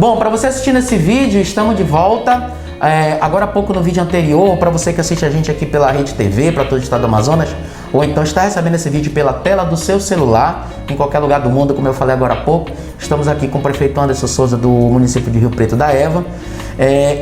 Bom, para você assistindo esse vídeo, estamos de volta. Agora há pouco no vídeo anterior, para você que assiste a gente aqui pela Rede TV, para todo o estado do Amazonas, ou então está recebendo esse vídeo pela tela do seu celular, em qualquer lugar do mundo, como eu falei agora há pouco, estamos aqui com o prefeito Anderson Souza do município de Rio Preto da Eva.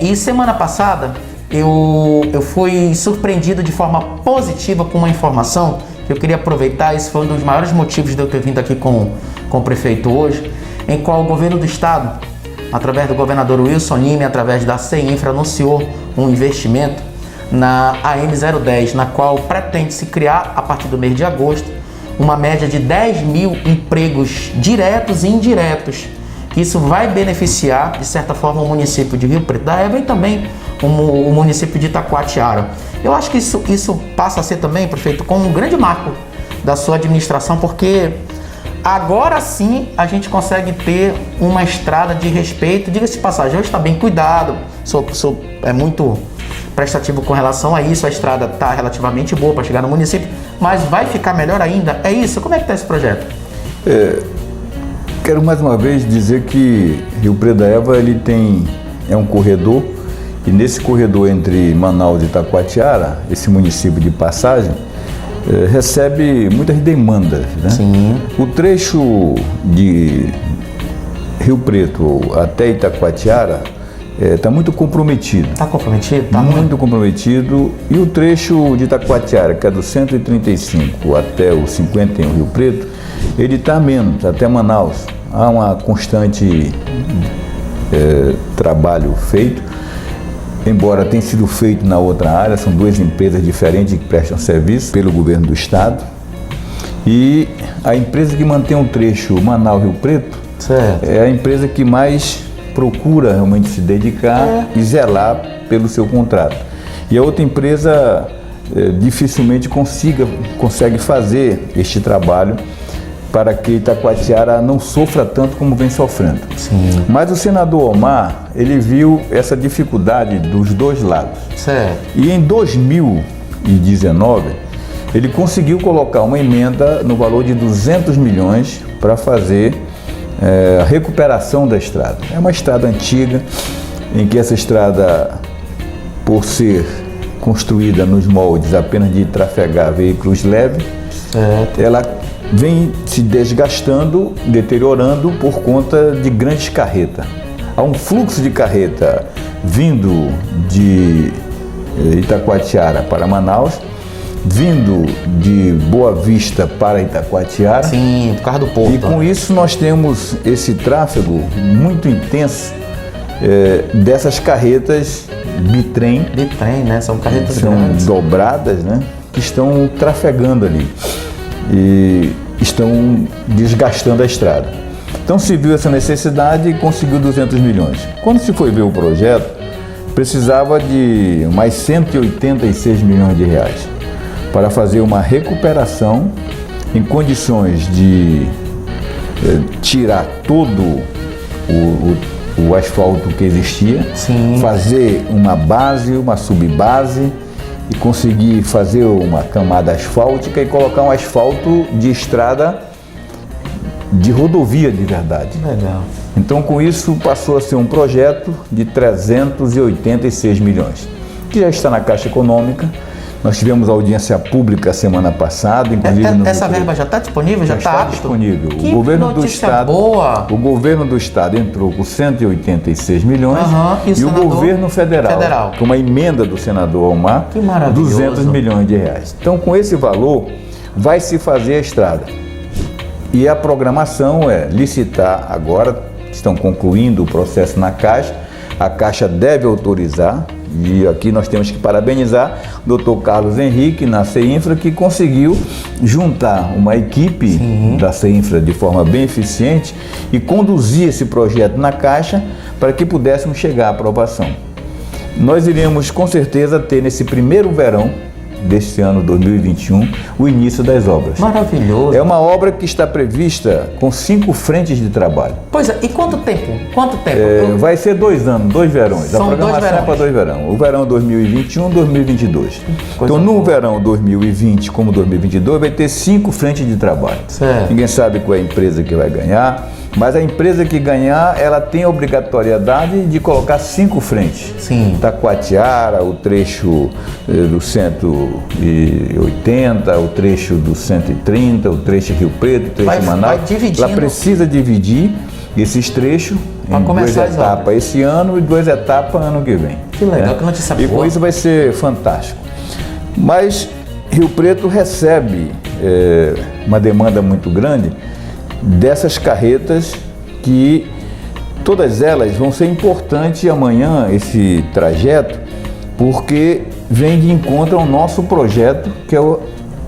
E semana passada eu fui surpreendido de forma positiva com uma informação que eu queria aproveitar. Esse foi um dos maiores motivos de eu ter vindo aqui com o prefeito hoje, em qual o governo do estado, através do governador Wilson Lima, através da CEINFRA, anunciou um investimento na AM010, na qual pretende-se criar, a partir do mês de agosto, uma média de 10 mil empregos diretos e indiretos, que isso vai beneficiar, de certa forma, o município de Rio Preto da Eva e também o município de Itacoatiara. Eu acho que isso passa a ser também, prefeito, como um grande marco da sua administração, porque agora sim a gente consegue ter uma estrada de respeito. Diga-se de passagem, hoje está bem cuidado, sou muito prestativo com relação a isso, a estrada está relativamente boa para chegar no município, mas vai ficar melhor ainda. É isso? Como é que está esse projeto? Quero mais uma vez dizer que Rio Preto da Eva é um corredor, e nesse corredor entre Manaus e Itacoatiara, esse município de passagem, recebe muitas demandas, né? Sim. O trecho de Rio Preto até Itacoatiara está muito comprometido. Está comprometido? Tá muito comprometido. E o trecho de Itacoatiara, que é do 135 até o 51 Rio Preto, ele está menos, até Manaus. Há uma constante trabalho feito, embora tenha sido feito na outra área. São duas empresas diferentes que prestam serviço pelo governo do estado. E a empresa que mantém o trecho Manaus-Rio Preto é a empresa que mais procura realmente se dedicar e zelar pelo seu contrato. E a outra empresa dificilmente consegue fazer este trabalho para que Itacoatiara não sofra tanto como vem sofrendo. Sim. Mas o senador Omar, ele viu essa dificuldade dos dois lados. Certo. E em 2019, ele conseguiu colocar uma emenda no valor de 200 milhões para fazer a recuperação da estrada. É uma estrada antiga, em que essa estrada, por ser construída nos moldes apenas de trafegar veículos leves, ela vem se desgastando, deteriorando por conta de grandes carretas. Há um fluxo de carreta vindo de Itacoatiara para Manaus, vindo de Boa Vista para Itacoatiara. Sim, por causa do porto. E com isso nós temos esse tráfego muito intenso dessas carretas bitrem. Bitrem, né? São carretas são grandes, dobradas, né? Que estão trafegando ali e estão desgastando a estrada. Então se viu essa necessidade e conseguiu 200 milhões. Quando se foi ver o projeto, precisava de mais 186 milhões de reais para fazer uma recuperação em condições de tirar todo o asfalto que existia. Sim. Fazer uma base, uma subbase, e conseguir fazer uma camada asfáltica e colocar um asfalto de estrada de rodovia de verdade. Legal. Então, com isso, passou a ser um projeto de 386 milhões, que já está na Caixa Econômica. Nós tivemos audiência pública semana passada, inclusive essa verba já está disponível? Já está disponível. Que notícia boa! O governo do estado entrou com 186 milhões e o governo federal, com uma emenda do senador Omar, 200 milhões de reais. Então, com esse valor, vai se fazer a estrada. E a programação é licitar agora, estão concluindo o processo na Caixa. A Caixa deve autorizar, e aqui nós temos que parabenizar o Dr. Carlos Henrique, na CEINFRA, que conseguiu juntar uma equipe da CEINFRA de forma bem eficiente e conduzir esse projeto na Caixa para que pudéssemos chegar à aprovação. Nós iremos, com certeza, ter nesse primeiro verão deste ano 2021, o início das obras. Maravilhoso. É uma obra que está prevista com 5 frentes de trabalho. Pois é, e quanto tempo? Vai ser 2 anos, 2 verões. São a programação é para 2 verões. O verão 2021 e 2022. Então, no verão 2020 como 2022, vai ter 5 frentes de trabalho. Certo. Ninguém sabe qual é a empresa que vai ganhar, Mas a empresa que ganhar, ela tem a obrigatoriedade de colocar 5 frentes. Sim. Taquatiara, o trecho do 180, o trecho do 130, o trecho Rio Preto, o trecho Manaus. Ela precisa dividir esses trechos em 2 etapas esse ano e 2 etapas ano que vem. Que legal, que notícia boa. E com isso vai ser fantástico. Mas Rio Preto recebe uma demanda muito grande dessas carretas, que todas elas vão ser importantes amanhã, esse trajeto, porque vem de encontro ao nosso projeto, que é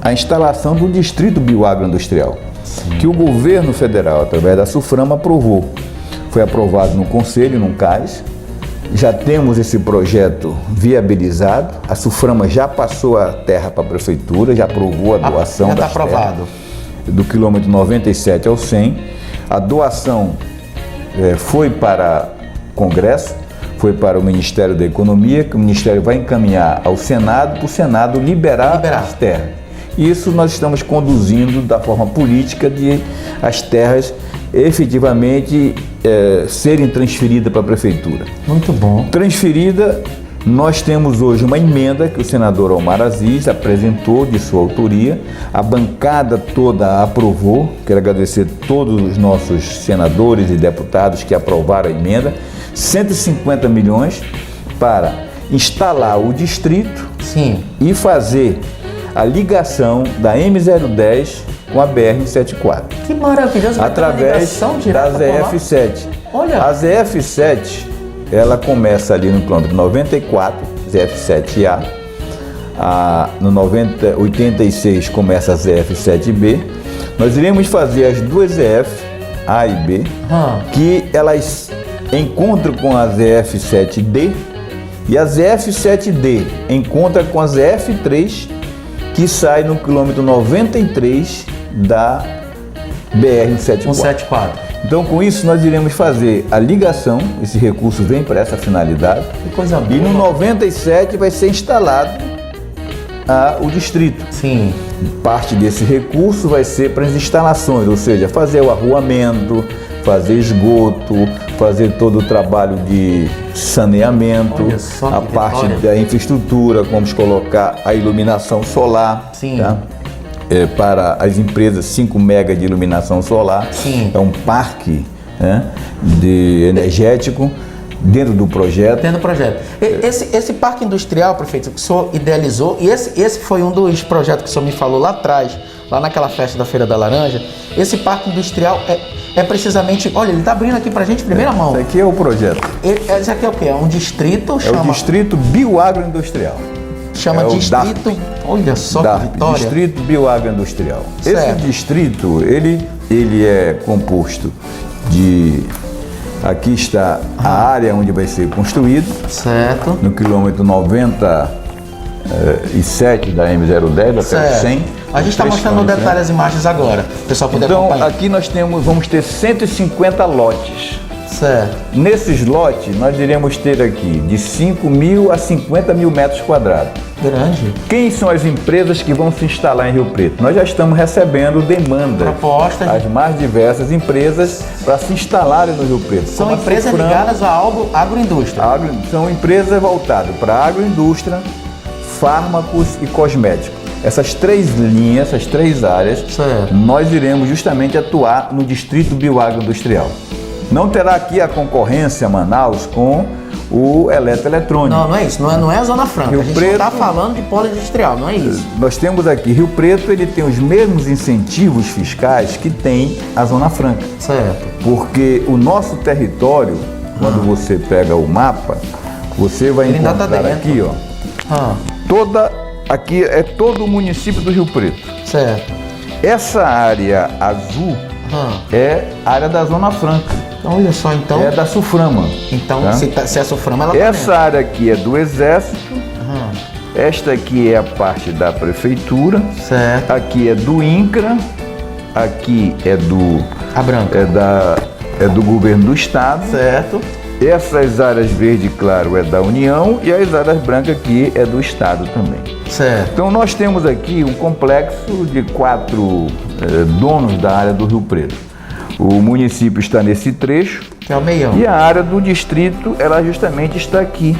a instalação do Distrito Bioagroindustrial, que o governo federal, através da SUFRAMA, aprovou. Foi aprovado no Conselho, no CAIS. Já temos esse projeto viabilizado. A SUFRAMA já passou a terra para a Prefeitura, já aprovou a doação já está aprovado. Do quilômetro 97 ao 100. A doação foi para o Congresso, foi para o Ministério da Economia, que o Ministério vai encaminhar ao Senado, para o Senado liberar as terras. Isso nós estamos conduzindo da forma política de as terras efetivamente serem transferidas para a Prefeitura. Muito bom. Transferida, nós temos hoje uma emenda que o senador Omar Aziz apresentou de sua autoria, a bancada toda aprovou. Quero agradecer a todos os nossos senadores e deputados que aprovaram a emenda, 150 milhões para instalar o distrito. Sim. E fazer a ligação da M010 com a BR-174. Que maravilhoso! Através da ZF7. Olha. A ZF7, ela começa ali no quilômetro 94, ZF7A. No 86 começa a ZF7B. Nós iremos fazer as duas ZF, A e B, que elas encontram com a ZF7D, e a ZF7D encontra com a ZF3, que sai no quilômetro 93 da BR-174. Então, com isso, nós iremos fazer a ligação. Esse recurso vem para essa finalidade. Que coisa boa. E no 97 vai ser instalado o distrito. Sim. Parte desse recurso vai ser para as instalações, ou seja, fazer o arruamento, fazer esgoto, fazer todo o trabalho de saneamento, a parte da infraestrutura, vamos colocar a iluminação solar. Sim. Tá? Para as empresas, 5 mega de iluminação solar. Sim. É um parque, né, energético dentro do projeto. Dentro do projeto. Esse parque industrial, prefeito, que o senhor idealizou, e esse foi um dos projetos que o senhor me falou lá atrás, lá naquela festa da Feira da Laranja. Esse parque industrial é precisamente... Olha, ele está abrindo aqui para a gente, primeira mão. Esse aqui é o projeto. Esse aqui é o quê? É um distrito? O Distrito Bioagroindustrial. Chama distrito... Olha só que vitória. Distrito Bioagroindustrial. Esse distrito, ele é composto de... Aqui está a área onde vai ser construído. Certo. No quilômetro 97 da M010, até 100. A gente está mostrando no detalhe as imagens agora, o pessoal poder acompanhar. Então, aqui nós vamos ter 150 lotes. Certo. Nesses lotes, nós iremos ter aqui de 5 mil a 50 mil metros quadrados. Grande. Quem são as empresas que vão se instalar em Rio Preto? Nós já estamos recebendo demandas. Propostas. As mais diversas empresas para se instalarem no Rio Preto. São empresas ligadas à agroindústria. São empresas voltadas para a agroindústria, fármacos e cosméticos. Essas 3 linhas, essas 3 áreas, nós iremos justamente atuar no Distrito Bioagroindustrial. Não terá aqui a concorrência Manaus com o eletroeletrônico. Não é isso. Não é a Zona Franca. A gente não está falando de polo industrial, não é isso. Nós temos aqui, Rio Preto, ele tem os mesmos incentivos fiscais que tem a Zona Franca. Certo. Porque o nosso território, quando você pega o mapa, você vai encontrar aqui, ó. Aqui é todo o município do Rio Preto. Certo. Essa área azul é área da Zona Franca. Olha só, então... É da SUFRAMA. Então, tá? se é a SUFRAMA, ela Essa área aqui é do Exército. Esta aqui é a parte da Prefeitura. Certo. Aqui é do INCRA. Aqui é do... A branca. É do Governo do Estado. Certo. Essas áreas verde claro é da União e as áreas brancas aqui é do Estado também. Certo. Então nós temos aqui um complexo de 4 donos da área do Rio Preto. O município está nesse trecho. Que é o meião. E a área do distrito, ela justamente está aqui.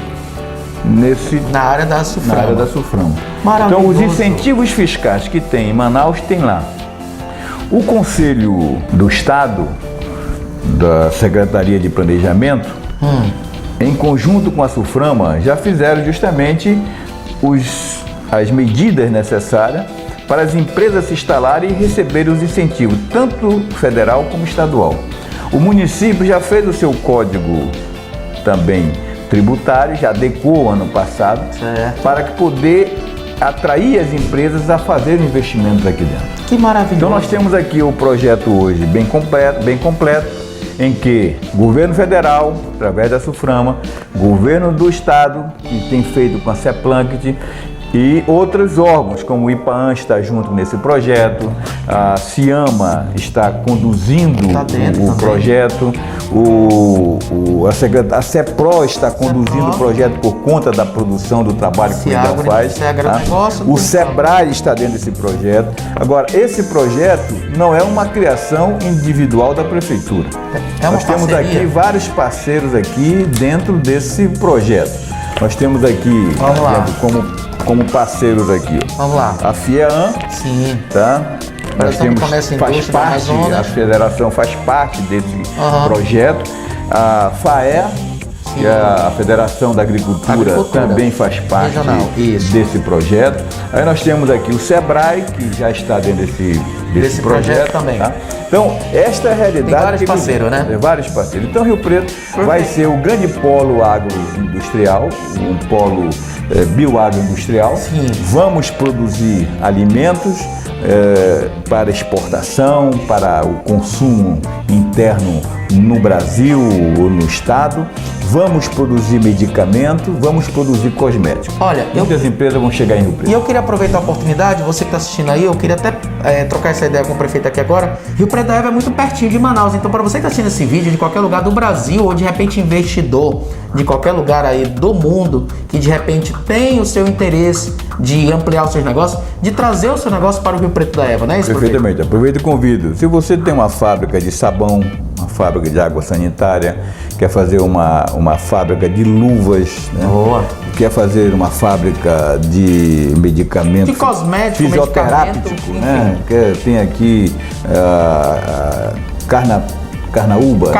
Na área da Suframa. Na área da Suframa. Maravilhoso. Então, os incentivos fiscais que tem em Manaus, tem lá. O Conselho do Estado, da Secretaria de Planejamento, em conjunto com a Suframa, já fizeram justamente as medidas necessárias para as empresas se instalarem e receberem os incentivos, tanto federal como estadual. O município já fez o seu código também tributário, já adequou ano passado, para que poder atrair as empresas a fazer investimentos aqui dentro. Que maravilhoso. Então nós temos aqui o projeto hoje bem completo, em que governo federal, através da Suframa, governo do estado, que tem feito com a CEPLANCT, e outros órgãos, como o IPAAN está junto nesse projeto, a CIAMA está conduzindo o projeto, a CEPRO está conduzindo o projeto por conta da produção do trabalho que o IDA faz. O SEBRAE está dentro desse projeto. Agora, esse projeto não é uma criação individual da prefeitura. Nós temos aqui vários parceiros aqui dentro desse projeto. Nós temos aqui, como parceiros aqui, vamos lá, a FIEAN, sim, tá? Nós temos, faz parte, a federação faz parte desse projeto, a FAE, que é a Federação da Agricultura, também faz parte desse projeto. Aí nós temos aqui o SEBRAE, que já está dentro desse projeto também. Tá? Então, esta é a realidade. Tem vários parceiros, né? Tem vários parceiros. Então, Rio Preto vai ser o grande polo agroindustrial, um polo bioagroindustrial. Sim. Vamos produzir alimentos para exportação, para o consumo interno no Brasil ou no estado. Vamos produzir medicamento, vamos produzir cosméticos. Olha, muitas empresas vão chegar em Rio Preto. E eu queria aproveitar a oportunidade, você que está assistindo aí, eu queria até trocar essa ideia com o prefeito aqui agora. Rio Preto da Eva é muito pertinho de Manaus, então para você que está assistindo esse vídeo de qualquer lugar do Brasil ou de repente investidor de qualquer lugar aí do mundo que de repente tem o seu interesse de ampliar os seus negócios, de trazer o seu negócio para o Rio Preto da Eva, não é isso, prefeito? Perfeitamente. Aproveito e convido. Se você tem uma fábrica de sabão, uma fábrica de água sanitária, quer fazer uma fábrica de luvas, né? Quer fazer uma fábrica de medicamentos, de cosméticos, fisioterápico, né? Tem aqui Carnaúba,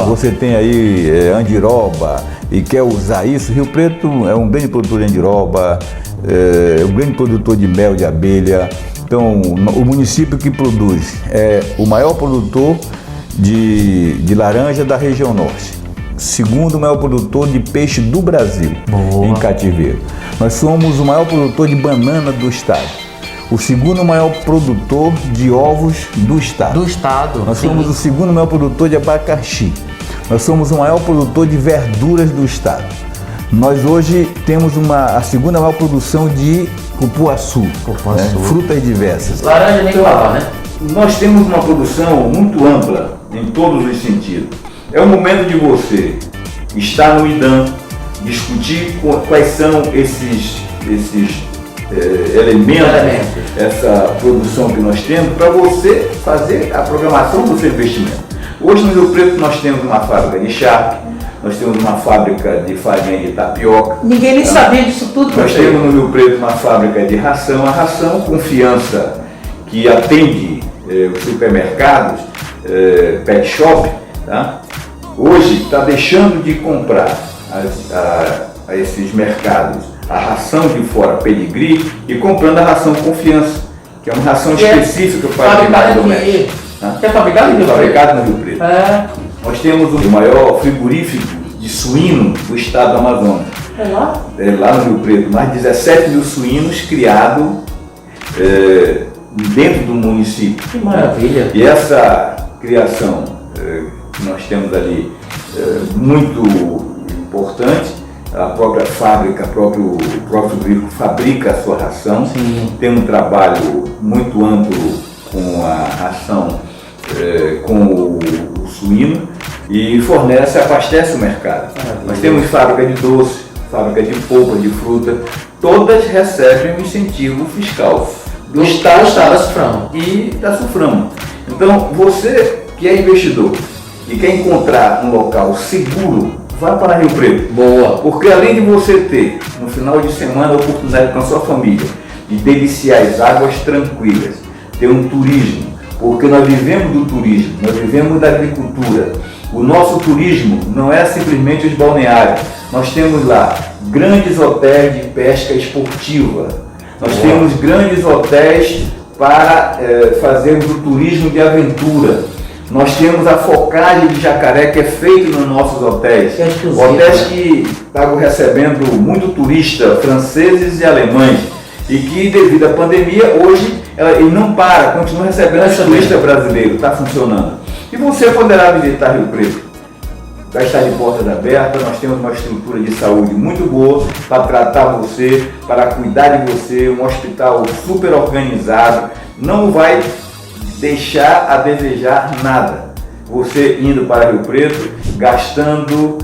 você tem aí Andiroba e quer usar isso. Rio Preto é um grande produtor de andiroba, um grande produtor de mel de abelha. Então, o município que produz é o maior produtor de laranja da região norte, segundo maior produtor de peixe do Brasil. Em cativeiro. Nós somos o maior produtor de banana do estado, o segundo maior produtor de ovos do estado. Nós somos o segundo maior produtor de abacaxi. Nós somos o maior produtor de verduras do estado. Nós hoje temos a segunda maior produção de cupuaçu, frutas diversas. Laranja nem falar, né? Nós temos uma produção muito ampla em todos os sentidos. É o momento de você estar no IDAM, discutir quais são esses elementos, essa produção que nós temos, para você fazer a programação do seu investimento. Hoje no Rio Preto nós temos uma fábrica de charque, nós temos uma fábrica de farinha de tapioca. Ninguém nem sabia disso tudo. Nós temos no Rio Preto uma fábrica de ração, a ração Confiança, que atende os supermercados, pet shop, tá? Hoje está deixando de comprar a esses mercados a ração de fora pedigree e comprando a ração Confiança, que é uma ração específica para animais domésticos. Que é fabricado no Rio Preto? Fabricado no Rio Preto. Nós temos o maior frigorífico de suíno do estado do Amazonas. É lá? É lá no Rio Preto. Mais de 17 mil suínos criados dentro do município. Que maravilha! E essa criação que nós temos ali muito importante. A própria fábrica, o próprio frigorífico fabrica a sua ração. Sim. Tem um trabalho muito amplo com a ração, com o suíno, e abastece o mercado. Nós temos fábrica de doce, fábrica de polpa, de fruta, todas recebem um incentivo fiscal do Estado da Suframa. E da Suframa. Então, você que é investidor e quer encontrar um local seguro, vá para Rio Preto. Boa. Porque além de você ter, no final de semana, a oportunidade com a sua família de deliciar as águas tranquilas, ter um turismo, porque nós vivemos do turismo, nós vivemos da agricultura. O nosso turismo não é simplesmente os balneários. Nós temos lá grandes hotéis de pesca esportiva. Nós temos grandes hotéis para fazermos o turismo de aventura. Nós temos a focagem de jacaré que é feito nos nossos hotéis. Hotéis que estavam recebendo muito turista, franceses e alemães. E que devido à pandemia, hoje ele não para, continua recebendo os turistas brasileiros, está funcionando. E você poderá visitar Rio Preto. Vai estar de portas abertas, nós temos uma estrutura de saúde muito boa para tratar você, para cuidar de você, um hospital super organizado, não vai deixar a desejar nada. Você indo para Rio Preto, gastando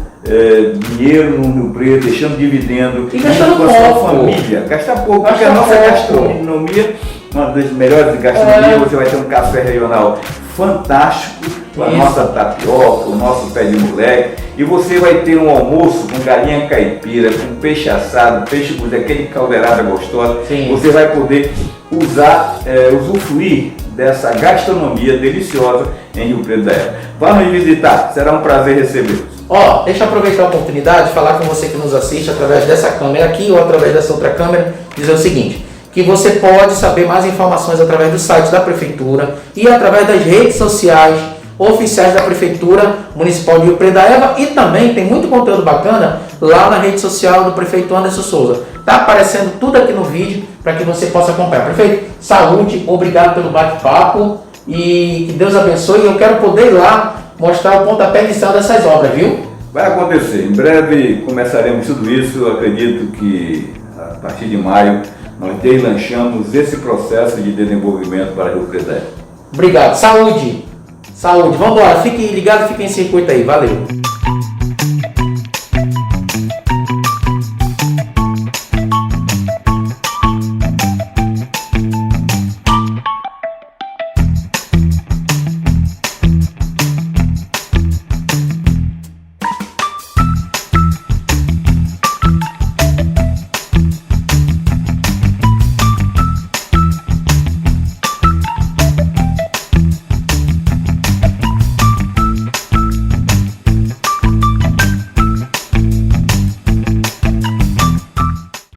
dinheiro no Rio Preto, deixando dividendo, e gastando com a sua família, gastar pouco, porque a nossa gastronomia, uma das melhores de gastronomia, você vai ter um café regional fantástico, com a nossa tapioca, o nosso pé de moleque, e você vai ter um almoço com galinha caipira, com peixe assado, peixe cozido, aquele caldeirada gostosa. Sim. Você vai poder usufruir dessa gastronomia deliciosa em Rio Preto da Eva. Vá nos visitar, será um prazer recebê-los. Ó, deixa eu aproveitar a oportunidade de falar com você que nos assiste através dessa câmera aqui ou através dessa outra câmera, dizer o seguinte, que você pode saber mais informações através do site da Prefeitura e através das redes sociais oficiais da Prefeitura Municipal de Rio Preto da Eva, e também tem muito conteúdo bacana lá na rede social do prefeito Anderson Souza. Tá aparecendo tudo aqui no vídeo para que você possa acompanhar. Prefeito, saúde, obrigado pelo bate-papo e que Deus abençoe. Eu quero poder ir lá mostrar o pontapé inicial dessas obras, viu? Vai acontecer. Em breve começaremos tudo isso. Eu acredito que a partir de maio nós deslanchamos esse processo de desenvolvimento para Rio Preto da Eva. Obrigado. Saúde. Saúde. Vamos embora. Fiquem ligados, fiquem em circuito aí. Valeu.